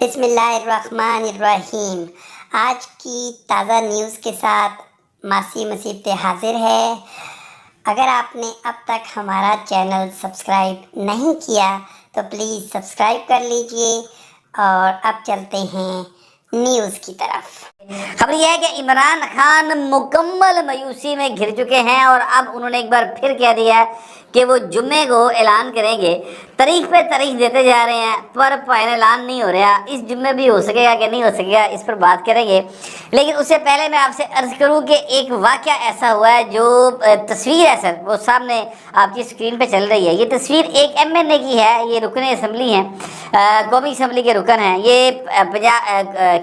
بسم اللہ الرحمن الرحیم۔ آج کی تازہ نیوز کے ساتھ ماسی مصیبت حاضر ہے۔ اگر آپ نے اب تک ہمارا چینل سبسکرائب نہیں کیا تو پلیز سبسکرائب کر لیجئے، اور اب چلتے ہیں نیوز کی طرف۔ خبر یہ ہے کہ عمران خان مکمل مایوسی میں گھر چکے ہیں، اور اب انہوں نے ایک بار پھر کہہ دیا ہے کہ وہ جمعے کو اعلان کریں گے۔ تاریخ پہ تاریخ دیتے جا رہے ہیں پر فائنل اعلان نہیں ہو رہا۔ اس جمعے بھی ہو سکے گا کہ نہیں ہو سکے گا، اس پر بات کریں گے۔ لیکن اس سے پہلے میں آپ سے عرض کروں کہ ایک واقعہ ایسا ہوا ہے جو تصویر ہے سر، وہ سامنے آپ کی اسکرین پہ چل رہی ہے۔ یہ تصویر ایک ایم این اے کی ہے، یہ رکن اسمبلی ہیں، قومی اسمبلی کے رکن ہیں، یہ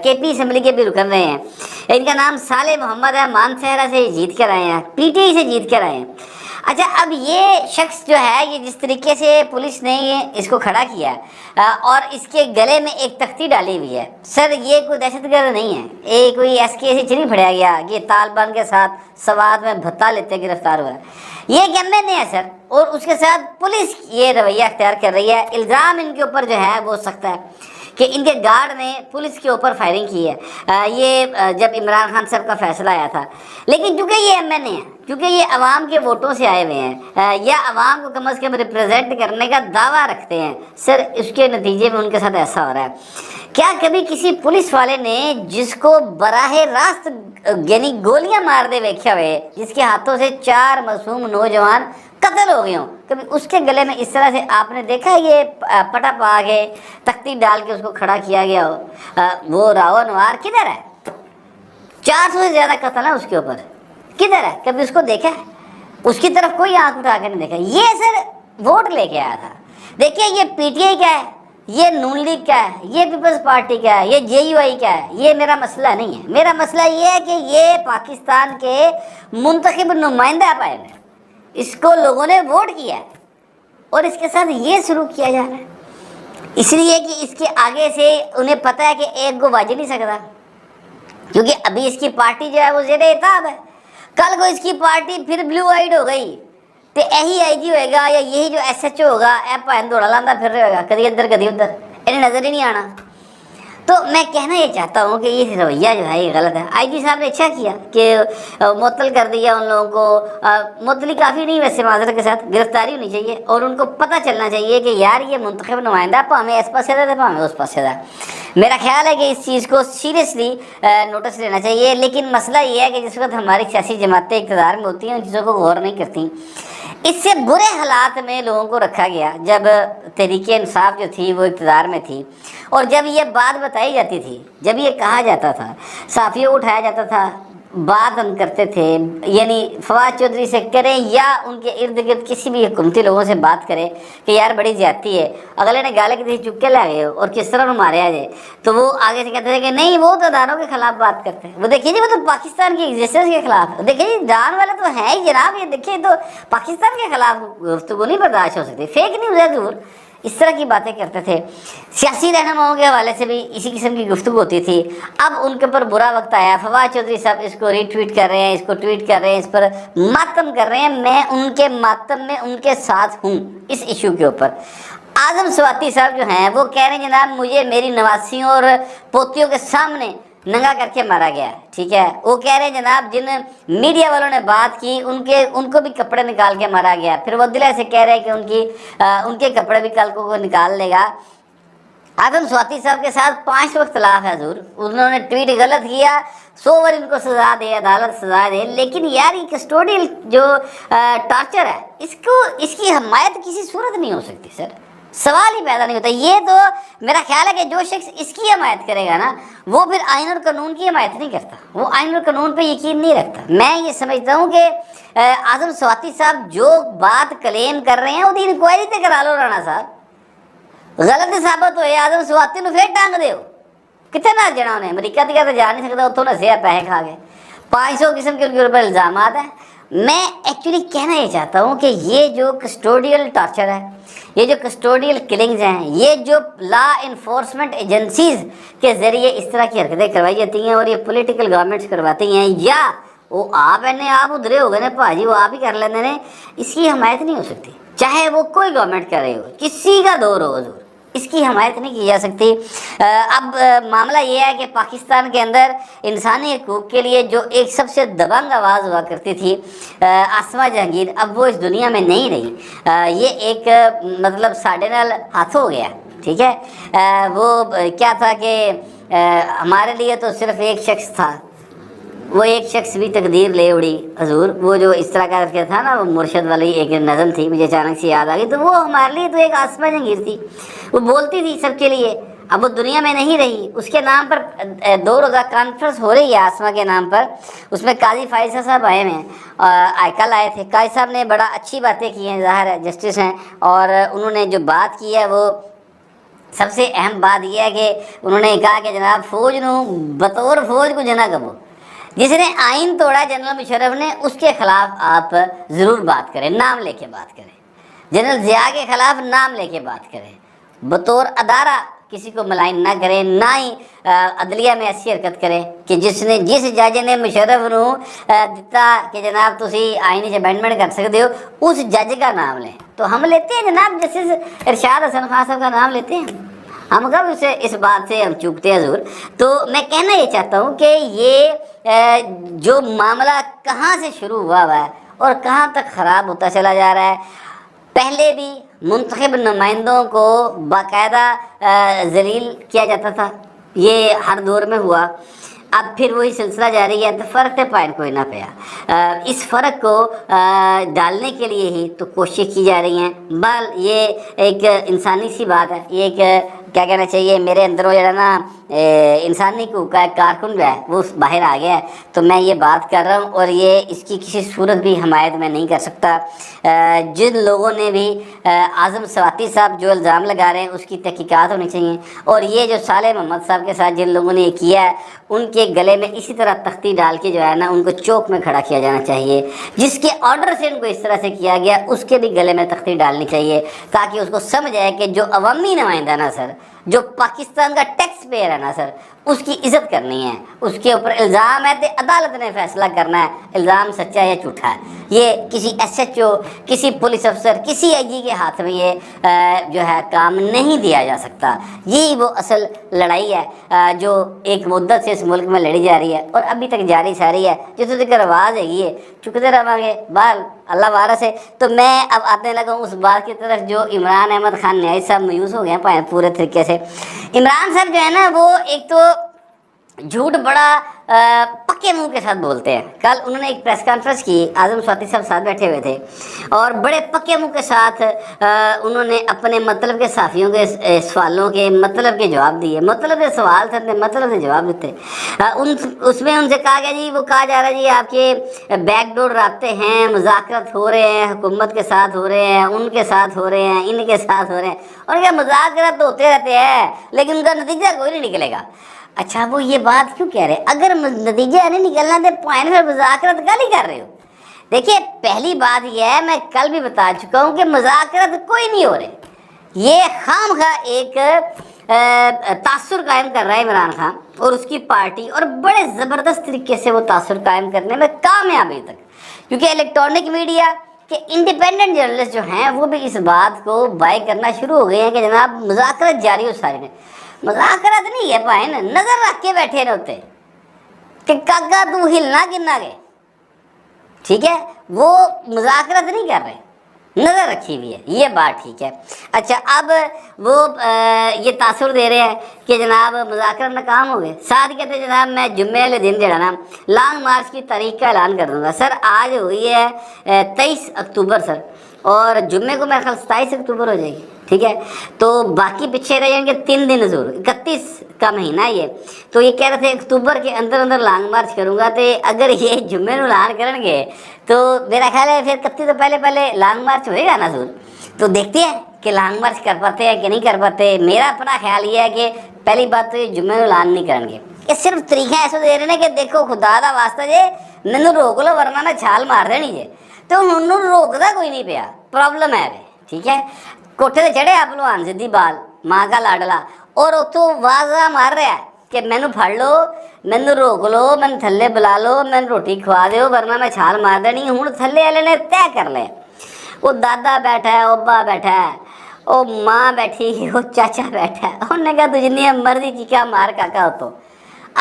کے پی اسمبلی کے بھی رکن رہے ہیں۔ ان کا نام صالح محمد ہے، مانسہرہ سے جیت کر آئے ہیں، پی ٹی آئی سے جیت کر آئے ہیں۔ اچھا، اب یہ شخص جو ہے، یہ جس طریقے سے پولیس نے اس کو کھڑا کیا ہے اور اس کے گلے میں ایک تختی ڈالی ہوئی ہے، سر یہ کوئی دہشت گرد نہیں ہے، یہ کوئی ایس کے سے نہیں پھڑیا گیا، یہ طالبان کے ساتھ سوات میں بھتا لیتے گرفتار ہوا ہے۔ یہ ایک ایم این اے ہے سر، اور اس کے ساتھ پولیس یہ رویہ اختیار کر رہی ہے۔ الزام ان کے اوپر جو ہے وہ سخت ہے کہ ان کے گارڈ نے پولیس کے اوپر فائرنگ کی ہے، یہ جب عمران خان صاحب کا فیصلہ آیا تھا۔ لیکن چونکہ یہ ایم این اے ہیں، کیونکہ یہ عوام کے ووٹوں سے آئے ہوئے ہیں، یا عوام کو کم از کم ریپرزینٹ کرنے کا دعویٰ رکھتے ہیں، سر اس کے نتیجے میں ان کے ساتھ ایسا ہو رہا ہے۔ کیا کبھی کسی پولیس والے نے جس کو براہ راست یعنی گولیاں مار دے ویکھیا ہوئے، جس کے ہاتھوں سے 4 معصوم نوجوان قتل ہو گئے ہوں، کبھی اس کے گلے میں اس طرح سے آپ نے دیکھا یہ پٹا پا کے تختی ڈال کے اس کو کھڑا کیا گیا ہو؟ وہ راو نوار کدھر ہے؟ 400 سے زیادہ قتل ہے اس کے اوپر، کدھر ہے؟ کبھی اس کو دیکھا ہے؟ اس کی طرف کوئی آنکھ اٹھا کے نہیں دیکھا۔ یہ سر ووٹ لے کے آیا تھا۔ دیکھیے یہ پی ٹی آئی کا ہے، یہ نون لیگ کا ہے، یہ پیپلز پارٹی کا ہے، یہ جے یو آئی کا ہے۔ یہ میرا مسئلہ نہیں ہے، میرا مسئلہ یہ ہے کہ یہ پاکستان کے منتخب نمائندہ پائے ہیں، اس کو لوگوں نے ووٹ کیا ہے، اور اس کے ساتھ یہ سلوک کیا جا رہا ہے، اس لیے کہ اس کے آگے سے انہیں پتہ ہے کہ ایک کو واجہ نہیں سکتا، کیونکہ ابھی اس کی پارٹی جو ہے وہ زیر اعتاب ہے۔ کل کو اس کی پارٹی پھر بلو آئیڈ ہو گئی تو یہی آئی جی ہوئے گا، یا یہی جو ایس ایچ او ہوگا، اے پائن دوڑا لاندہ پھر رہے گا، کدی ادھر کدی ادھر، انہیں نظر ہی نہیں آنا۔ تو میں کہنا یہ چاہتا ہوں کہ یہ رویہ جو ہے یہ غلط ہے۔ آئی جی صاحب نے اچھا کیا کہ معطل کر دیا ان لوگوں کو، معطلی کافی نہیں، ویسے معذرت کے ساتھ گرفتاری ہونی چاہیے، اور ان کو پتہ چلنا چاہیے کہ یار یہ منتخب نمائندہ پاویں اس پاسے دا پاویں اس پاسے دا۔ میرا خیال ہے کہ اس چیز کو سیریسلی نوٹس لینا چاہیے، لیکن مسئلہ یہ ہے کہ جس وقت ہماری سیاسی جماعتیں اقتدار میں ہوتی ہیں ان چیزوں کو غور نہیں کرتی۔ اس سے برے حالات میں لوگوں کو رکھا گیا جب تحریک انصاف جو تھی وہ اقتدار میں تھی، اور جب یہ بات بتائی جاتی تھی، جب یہ کہا جاتا تھا، صحافیوں کو اٹھایا جاتا تھا، بات ہم کرتے تھے، یعنی فواد چودھری سے کریں یا ان کے ارد گرد کسی بھی حکومتی لوگوں سے بات کریں کہ یار بڑی زیادتی ہے، اگلے نے گالے کی چپ کے لے گئے ہو اور کس طرح انہوں مارے آ جائے، تو وہ آگے سے کہتے تھے کہ نہیں وہ تو دانوں کے خلاف بات کرتے ہیں۔ وہ دیکھیے جی، وہ تو پاکستان کی ایگزسٹنس کے خلاف، دیکھیے جی دان والے تو ہیں ہی جناب، یہ دیکھیے تو پاکستان کے خلاف گفتگو نہیں برداشت ہو سکتی، فیک نیوز ہے ضرور، اس طرح کی باتیں کرتے تھے۔ سیاسی رہنماؤں کے حوالے سے بھی اسی قسم کی گفتگو ہوتی تھی۔ اب ان کے اوپر برا وقت آیا، فواد چودھری صاحب اس کو ری ٹویٹ کر رہے ہیں، اس کو ٹویٹ کر رہے ہیں، اس پر ماتم کر رہے ہیں۔ میں ان کے ماتم میں ان کے ساتھ ہوں اس ایشو کے اوپر۔ اعظم سواتی صاحب جو ہیں وہ کہہ رہے ہیں جناب مجھے میری نواسیوں اور پوتیوں کے سامنے ننگا کر کے مارا گیا ہے، ٹھیک ہے۔ وہ کہہ رہے ہیں جناب جن میڈیا والوں نے بات کی ان کو بھی کپڑے نکال کے مارا گیا۔ پھر وہ دلہ سے کہہ رہے ہیں کہ ان کے کپڑے بھی کل کو نکال لے گا۔ اعظم سواتی صاحب کے ساتھ 5 وقت اختلاف ہے حضور، انہوں نے ٹویٹ غلط کیا، 100 بار ان کو سزا دے، عدالت سزا دے، لیکن یار یہ کسٹوڈیل جو ٹارچر ہے اس کی حمایت کسی صورت نہیں ہو سکتی سر، سوال ہی پیدا نہیں ہوتا۔ یہ تو میرا خیال ہے کہ جو شخص اس کی حمایت کرے گا نا وہ پھر آئین اور قانون کی حمایت نہیں کرتا، وہ آئین اور قانون پہ یقین نہیں رکھتا۔ میں یہ سمجھتا ہوں کہ اعظم سواتی صاحب جو بات کلیم کر رہے ہیں وہ انکوائری تے کرا لو رانا صاحب، غلط ثابت ہوئے اعظم سواتی نو پھر ٹانگ دیو، کتنے نہ جنا انہیں امریکہ تک تو جا نہیں سکتا، اتوں نسے پیسے کھا گئے، 500 قسم کے ان کے اوپر الزامات ہیں۔ میں ایکچولی کہنا یہ چاہتا ہوں کہ یہ جو کسٹوڈیل ٹارچر ہے، یہ جو کسٹوڈیل کلنگز ہیں، یہ جو لا انفورسمنٹ ایجنسیز کے ذریعے اس طرح کی حرکتیں کروائی جاتی ہیں اور یہ پولیٹیکل گورنمنٹس کرواتی ہیں، یا وہ آپ ادھرے ہو گئے نا بھاجی وہ آپ ہی کر لیتے ہیں، اس کی حمایت نہیں ہو سکتی، چاہے وہ کوئی گورنمنٹ کر رہی ہو، کسی کا دور ہو حضور، اس کی حمایت نہیں کی جا سکتی۔ اب معاملہ یہ ہے کہ پاکستان کے اندر انسانی حقوق کے لیے جو ایک سب سے دبنگ آواز ہوا کرتی تھی آسما جہانگیر، اب وہ اس دنیا میں نہیں رہی۔ یہ ایک مطلب ساڈے نال ہاتھ ہو گیا، ٹھیک ہے۔ وہ کیا تھا کہ ہمارے لیے تو صرف ایک شخص تھا، وہ ایک شخص بھی تقدیر لے اڑی حضور، وہ جو اس طرح کا کیا تھا نا، وہ مرشد والی ایک نظم تھی، مجھے اچانک سے یاد آ گئی، تو وہ ہمارے لیے تو ایک آسما جہانگیر تھی، وہ بولتی تھی سب کے لیے۔ اب وہ دنیا میں نہیں رہی، اس کے نام پر 2 روزہ کانفرنس ہو رہی ہے آسما کے نام پر، اس میں قاضی فائزہ صاحب آئے ہیں، کل آئے تھے۔ قاضی صاحب نے بڑا اچھی باتیں کی ہیں، ظاہر ہے جسٹس ہیں، اور انہوں نے جو بات کی ہے وہ سب سے اہم بات یہ ہے کہ انہوں نے کہا کہ جناب فوج نو بطور فوج کو جنا کبو، جس نے آئین توڑا جنرل مشرف نے، اس کے خلاف آپ ضرور بات کریں، نام لے کے بات کریں، جنرل ضیاء کے خلاف نام لے کے بات کریں، بطور ادارہ کسی کو ملائن نہ کریں، نہ ہی عدلیہ میں ایسی حرکت کریں کہ جس جج نے مشرف نو دتا کہ جناب تسی آئینی امینڈمنٹ کر سکتے ہو، اس جج کا نام لیں۔ تو ہم لیتے ہیں جناب جسٹس ارشاد حسن خان صاحب کا نام لیتے ہیں، ہم کب اس بات سے ہم چوکتے ہیں حضور۔ تو میں کہنا یہ چاہتا ہوں کہ یہ جو معاملہ کہاں سے شروع ہوا ہے اور کہاں تک خراب ہوتا چلا جا رہا ہے، پہلے بھی منتخب نمائندوں کو باقاعدہ ذلیل کیا جاتا تھا، یہ ہر دور میں ہوا، اب پھر وہی سلسلہ جاری ہے، تو فرق تے پائن کوئی نہ پیا۔ اس فرق کو ڈالنے کے لیے ہی تو کوشش کی جا رہی ہیں، بل یہ ایک انسانی سی بات ہے، یہ ایک کیا کہنا چاہیے، میرے اندر وہ جو نا انسانی حقوق کا ایک کارکن جو ہے وہ باہر آ گیا ہے، تو میں یہ بات کر رہا ہوں، اور یہ اس کی کسی صورت بھی حمایت میں نہیں کر سکتا۔ جن لوگوں نے بھی اعظم سواتی صاحب جو الزام لگا رہے ہیں اس کی تحقیقات ہونی چاہیے، اور یہ جو صالح محمد صاحب کے ساتھ جن لوگوں نے یہ کیا ہے ان کے گلے میں اسی طرح تختی ڈال کے جو ہے نا ان کو چوک میں کھڑا کیا جانا چاہیے، جس کے آرڈر سے ان کو اس طرح سے کیا گیا اس کے بھی گلے میں تختی ڈالنی چاہیے، تاکہ اس کو سمجھ آئے کہ جو عوامی نمائندہ نا سر، جو پاکستان کا ٹیکس پیئر ہے نا سر، اس کی عزت کرنی ہے، اس کے اوپر الزام ہے تو عدالت نے فیصلہ کرنا ہے الزام سچا یا جھوٹا ہے۔ یہ کسی ایس ایچ او، کسی پولیس افسر، کسی آئی جی کے ہاتھ میں یہ جو ہے کام نہیں دیا جا سکتا۔ یہی وہ اصل لڑائی ہے جو ایک مدت سے اس ملک میں لڑی جا رہی ہے اور ابھی تک جاری ساری ہے، جس تک آواز ہے یہ چکتے رہاں گے، بال اللہ وارث ہے۔ تو میں اب آنے لگا ہوں اس بات کی طرف جو عمران احمد خان نیازی صاحب مایوس ہو گئے ہیں پورے طریقے سے۔ عمران صاحب جو ہے نا وہ ایک تو جھوٹ بڑا پکے منہ کے ساتھ بولتے ہیں۔ کل انہوں نے ایک پریس کانفرنس کی، اعظم سواتی صاحب ساتھ بیٹھے ہوئے تھے، اور بڑے پکے منہ کے ساتھ انہوں نے اپنے مطلب کے صحافیوں کے سوالوں کے مطلب کے جواب دیے، مطلب کے سوال تھے مطلب کے جواب دیتے۔ اس میں ان سے کہا گیا جی، وہ کہا جا رہا ہے جی آپ کے بیک ڈور رابطے ہیں، مذاکرات ہو رہے ہیں، حکومت کے ساتھ ہو رہے ہیں، ان کے ساتھ ہو رہے ہیں، ان کے ساتھ ہو رہے ہیں، اور کیا مذاکرات تو ہوتے رہتے ہیں لیکن ان کا نتیجہ کوئی نہیں نکلے گا۔ اچھا وہ یہ بات کیوں کہہ رہے؟ اگر نتیجہ نہیں نکلنا تو پوائنٹ پھر مذاکرات کا نہیں کر رہے ہو؟ دیکھیے پہلی بات یہ ہے، میں کل بھی بتا چکا ہوں کہ مذاکرات کوئی نہیں ہو رہے، یہ خام خواہ ایک تاثر قائم کر رہا ہے عمران خان اور اس کی پارٹی، اور بڑے زبردست طریقے سے وہ تاثر قائم کرنے میں کامیاب ہے تک، کیونکہ الیکٹرانک میڈیا کہ انڈیپینڈنٹ جرنلسٹ جو ہیں وہ بھی اس بات کو بائی کرنا شروع ہو گئے ہیں کہ جناب مذاکرات جاری ہو سارے میں۔ مذاکرات نہیں ہے بھائی، نظر رکھ کے بیٹھے رہتے کہ کاگا تو ہلنا گرنا گئے، ٹھیک ہے، وہ مذاکرات نہیں کر رہے، نظر رکھی ہوئی ہے، یہ بات ٹھیک ہے۔ اچھا اب وہ یہ تاثر دے رہے ہیں کہ جناب مذاکرات ناکام ہو گئے، ساتھ کہتے ہیں جناب میں جمعے والے دن جو ہے نا لانگ مارچ کی تاریخ کا اعلان کر دوں گا۔ سر آج ہوئی ہے 23 اکتوبر سر، اور جمعے کو میرے خیال 27 اکتوبر ہو جائے گی، ٹھیک ہے، تو باقی پیچھے رہ جائیں گے 3 دن ضرور، 31 کا مہینہ یہ، تو یہ کہہ رہے تھے اکتوبر کے اندر اندر لانگ مارچ کروں گا، تو اگر یہ جمعے نو اعلان کریں گے تو میرا خیال ہے پھر 31 تو پہلے لانگ مارچ ہوئے گا نا ضرور۔ تو دیکھتے ہیں کہ لانگ مارچ کر پاتے ہیں کہ نہیں کر پاتے۔ میرا اپنا خیال یہ ہے کہ پہلی بات تو یہ جمعے نو اعلان نہیں کریں گے، یہ صرف طریقہ ایسا دے رہے ہیں کہ دیکھو خدا دا واسطہ جے مینوں روک لو ورنہ میں چھال مار دینی جے، تو انہوں روکتا کوئی نہیں پیا، پرابلم ہے، ٹھیک ہے۔ کوٹھے سے چڑھے آپ لوہان سدھی بال ماں کا لاڈلا، اور اتوں واضح مار رہا ہے کہ مینوں پھڑ لو، مینوں روک لو، مینوں تھلے بلا لو، مینوں روٹی کھوا دیو ورنہ میں چھال مار دینی۔ ہوں تھلے والے نے طے کر لے، وہ دادا بیٹھا ہے، ابا بیٹھا ہے، ਉਹ ਮਾਂ ਬੈਠੀ ਉਹ ਚਾਚਾ ਬੈਠਾ ਉਹਨੇ ਕਿਹਾ ਤੂੰ ਜਿੰਨੀ ਮਰਜ਼ੀ ਚੀਕਾ ਮਾਰ ਕਾਕਾ ਉਤੋਂ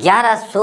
1100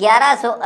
1100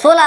16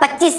25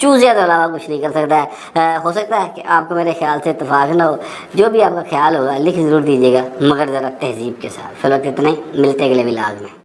چوزے کے علاوہ کچھ نہیں کر سکتا ہے۔ ہو سکتا ہے کہ آپ کو میرے خیال سے اتفاق نہ ہو، جو بھی آپ کا خیال ہوگا لکھ ضرور دیجیے گا، مگر ذرا تہذیب کے ساتھ۔ فی الوقت اتنا ہی، ملتے ہیں اگلے ولاگ میں۔